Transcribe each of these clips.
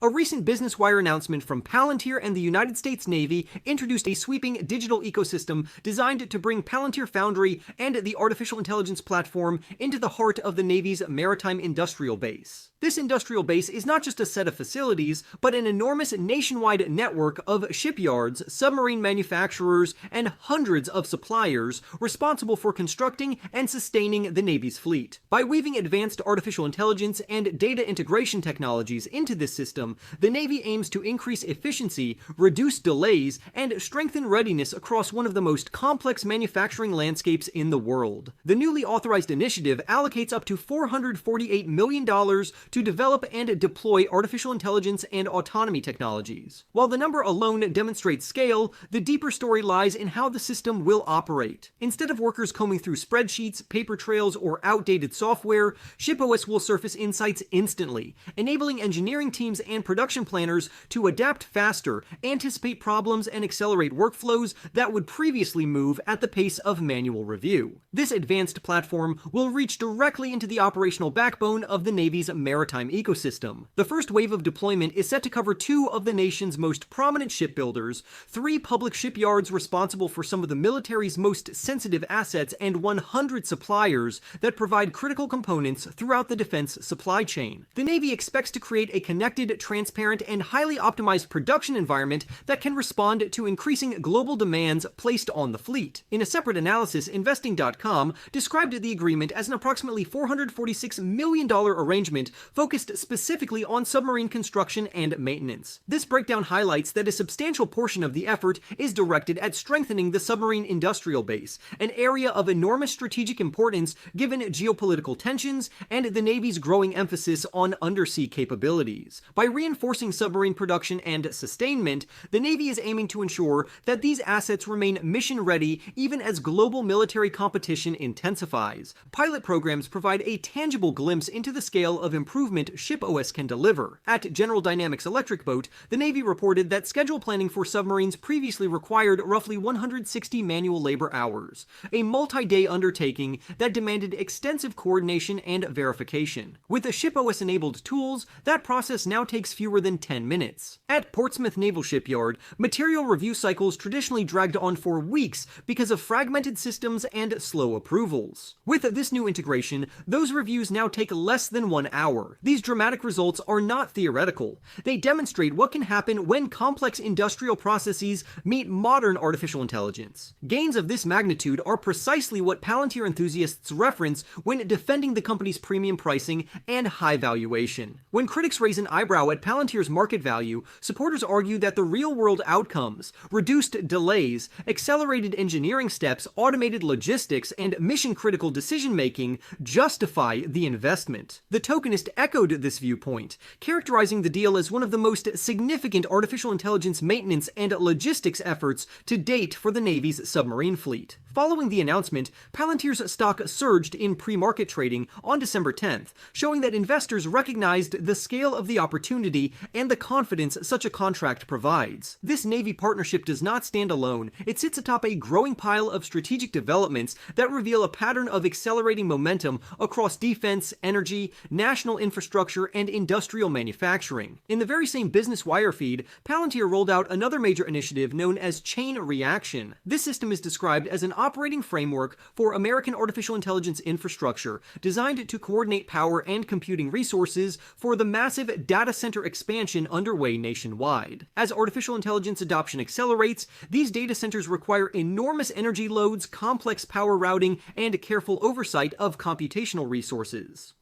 A recent Business Wire announcement from Palantir and the United States Navy introduced a sweeping digital ecosystem designed to bring Palantir Foundry and the artificial intelligence platform into the heart of the Navy's maritime industrial base. This industrial base is not just a set of facilities, but an enormous nationwide network of shipyards, submarine manufacturers, and hundreds of suppliers responsible for constructing and sustaining the Navy's fleet. By weaving advanced artificial intelligence and data integration technologies into this system, the Navy aims to increase efficiency, reduce delays, and strengthen readiness across one of the most complex manufacturing landscapes in the world. The newly authorized initiative allocates up to $448 million to develop and deploy artificial intelligence and autonomy technologies. While the number alone demonstrates scale, the deeper story lies in how the system will operate. Instead of workers combing through spreadsheets, paper trails, or outdated software, ShipOS will surface insights instantly, enabling engineering teams and production planners to adapt faster, anticipate problems, and accelerate workflows that would previously move at the pace of manual review. This advanced platform will reach directly into the operational backbone of the Navy's maritime ecosystem. The first wave of deployment is set to cover two of the nation's most prominent shipbuilders, three public shipyards responsible for some of the military's most sensitive assets, and 100 suppliers that provide critical components throughout the defense supply chain. The Navy expects to create a connected, transparent, and highly optimized production environment that can respond to increasing global demands placed on the fleet. In a separate analysis, Investing.com described the agreement as an approximately $446 million arrangement focused specifically on submarine construction and maintenance. This breakdown highlights that a substantial portion of the effort is directed at strengthening the submarine industrial base, an area of enormous strategic importance given geopolitical tensions and the Navy's growing emphasis on undersea capabilities. By reinforcing submarine production and sustainment, the Navy is aiming to ensure that these assets remain mission-ready even as global military competition intensifies. Pilot programs provide a tangible glimpse into the scale of improvement ShipOS can deliver. At General Dynamics Electric Boat, the Navy reported that schedule planning for submarines previously required roughly 160 manual labor hours, a multi-day undertaking that demanded extensive coordination and verification. With the ShipOS-enabled tools, that process now takes fewer than 10 minutes. At Portsmouth Naval Shipyard, material review cycles traditionally dragged on for weeks because of fragmented systems and slow approvals. With this new integration, those reviews now take less than 1 hour. These dramatic results are not theoretical. They demonstrate what can happen when complex industrial processes meet modern artificial intelligence. Gains of this magnitude are precisely what Palantir enthusiasts reference when defending the company's premium pricing and high valuation. When critics raise an eyebrow at Palantir's market value, supporters argue that the real-world outcomes, reduced delays, accelerated engineering steps, automated logistics, and mission-critical decision-making justify the investment. The tokenist echoed this viewpoint, characterizing the deal as one of the most significant artificial intelligence maintenance and logistics efforts to date for the Navy's submarine fleet. Following the announcement, Palantir's stock surged in pre-market trading on December 10th, showing that investors recognized the scale of the opportunity and the confidence such a contract provides. This Navy partnership does not stand alone. It sits atop a growing pile of strategic developments that reveal a pattern of accelerating momentum across defense, energy, national infrastructure, and industrial manufacturing. In the very same Business Wire feed, Palantir rolled out another major initiative known as Chain Reaction. This system is described as an operating framework for American artificial intelligence infrastructure designed to coordinate power and computing resources for the massive data center expansion underway nationwide. As artificial intelligence adoption accelerates, these data centers require enormous energy loads, complex power routing, and careful oversight of computational resources.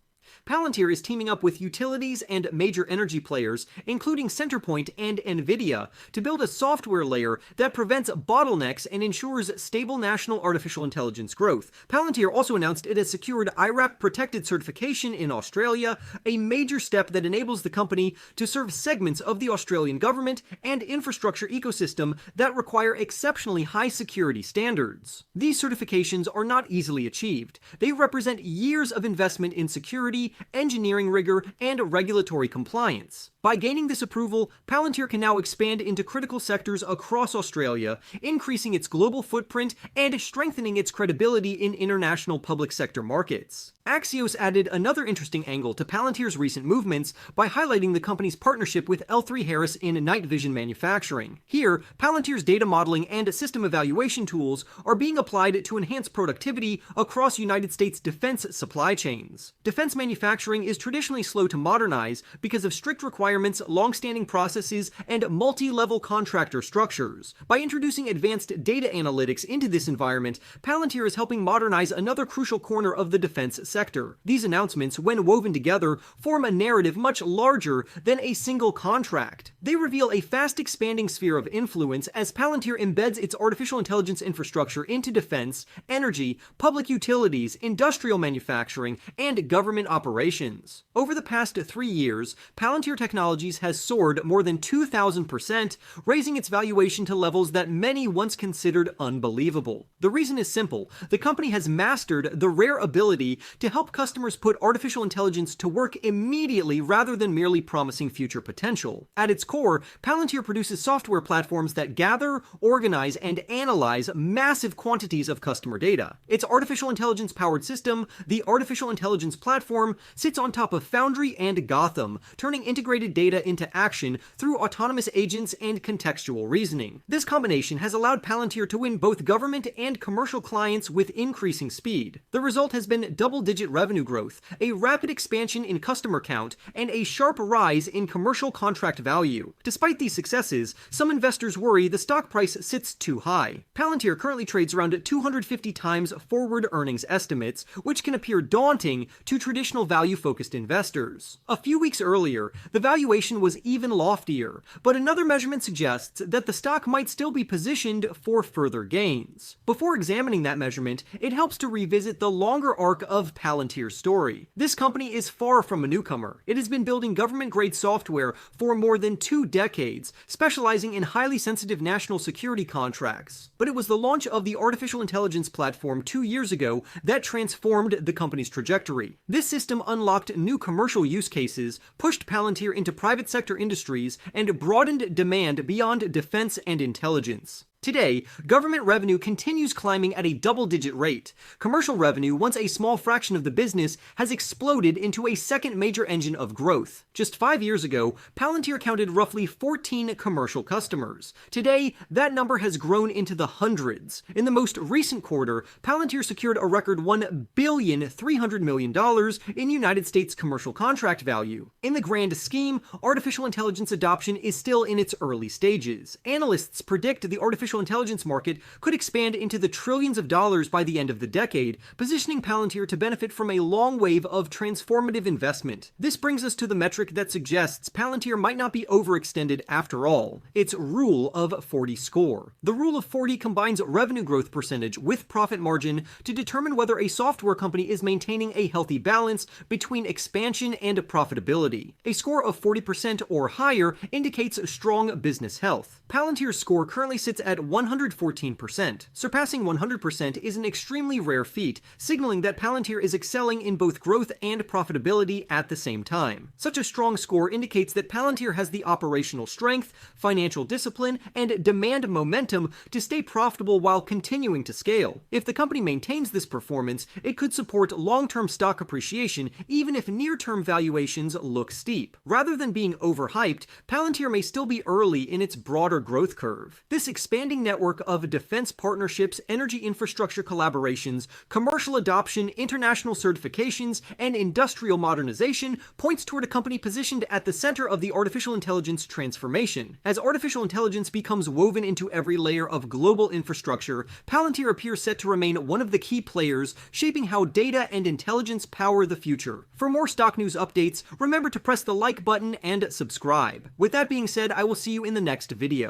Palantir is teaming up with utilities and major energy players, including Centerpoint and NVIDIA, to build a software layer that prevents bottlenecks and ensures stable national artificial intelligence growth. Palantir also announced it has secured IRAP-protected certification in Australia, a major step that enables the company to serve segments of the Australian government and infrastructure ecosystem that require exceptionally high security standards. These certifications are not easily achieved. They represent years of investment in security, engineering rigor, and regulatory compliance. By gaining this approval, Palantir can now expand into critical sectors across Australia, increasing its global footprint and strengthening its credibility in international public sector markets. Axios added another interesting angle to Palantir's recent movements by highlighting the company's partnership with L3Harris in night vision manufacturing. Here, Palantir's data modeling and system evaluation tools are being applied to enhance productivity across United States defense supply chains. Defense manufacturing is traditionally slow to modernize because of strict requirements, long-standing processes, and multi-level contractor structures. By introducing advanced data analytics into this environment, Palantir is helping modernize another crucial corner of the defense sector. These announcements, when woven together, form a narrative much larger than a single contract. They reveal a fast-expanding sphere of influence as Palantir embeds its artificial intelligence infrastructure into defense, energy, public utilities, industrial manufacturing, and government operations. Over the past 3 years, Palantir Technologies has soared more than 2,000%, raising its valuation to levels that many once considered unbelievable. The reason is simple: the company has mastered the rare ability to help customers put artificial intelligence to work immediately rather than merely promising future potential. At its core, Palantir produces software platforms that gather, organize, and analyze massive quantities of customer data. Its artificial intelligence-powered system, the Artificial Intelligence Platform, sits on top of Foundry and Gotham, turning integrated data into action through autonomous agents and contextual reasoning. This combination has allowed Palantir to win both government and commercial clients with increasing speed. The result has been double-digit revenue growth, a rapid expansion in customer count, and a sharp rise in commercial contract value. Despite these successes, some investors worry the stock price sits too high. Palantir currently trades around 250 times forward earnings estimates, which can appear daunting to traditional value-focused investors. A few weeks earlier, the valuation was even loftier, but another measurement suggests that the stock might still be positioned for further gains. Before examining that measurement, it helps to revisit the longer arc of Palantir's story. This company is far from a newcomer. It has been building government-grade software for more than 2 decades, specializing in highly sensitive national security contracts. But it was the launch of the Artificial Intelligence Platform 2 years ago that transformed the company's trajectory. This system unlocked new commercial use cases, pushed Palantir into private sector industries, and broadened demand beyond defense and intelligence. Today, government revenue continues climbing at a double-digit rate. Commercial revenue, once a small fraction of the business, has exploded into a second major engine of growth. Just 5 years ago, Palantir counted roughly 14 commercial customers. Today, that number has grown into the hundreds. In the most recent quarter, Palantir secured a record $1.3 billion in United States commercial contract value. In the grand scheme, artificial intelligence adoption is still in its early stages. Analysts predict the artificial intelligence market could expand into the trillions of dollars by the end of the decade, positioning Palantir to benefit from a long wave of transformative investment. This brings us to the metric that suggests Palantir might not be overextended after all: its Rule of 40 score. The Rule of 40 combines revenue growth percentage with profit margin to determine whether a software company is maintaining a healthy balance between expansion and profitability. A score of 40% or higher indicates strong business health. Palantir's score currently sits at 114%. Surpassing 100% is an extremely rare feat, signaling that Palantir is excelling in both growth and profitability at the same time. Such a strong score indicates that Palantir has the operational strength, financial discipline, and demand momentum to stay profitable while continuing to scale. If the company maintains this performance, it could support long-term stock appreciation even if near-term valuations look steep. Rather than being overhyped, Palantir may still be early in its broader growth curve. This expanding network of defense partnerships, energy infrastructure collaborations, commercial adoption, international certifications, and industrial modernization points toward a company positioned at the center of the artificial intelligence transformation. As artificial intelligence becomes woven into every layer of global infrastructure, Palantir appears set to remain one of the key players shaping how data and intelligence power the future. For more stock news updates, remember to press the like button and subscribe. With that being said, I will see you in the next video.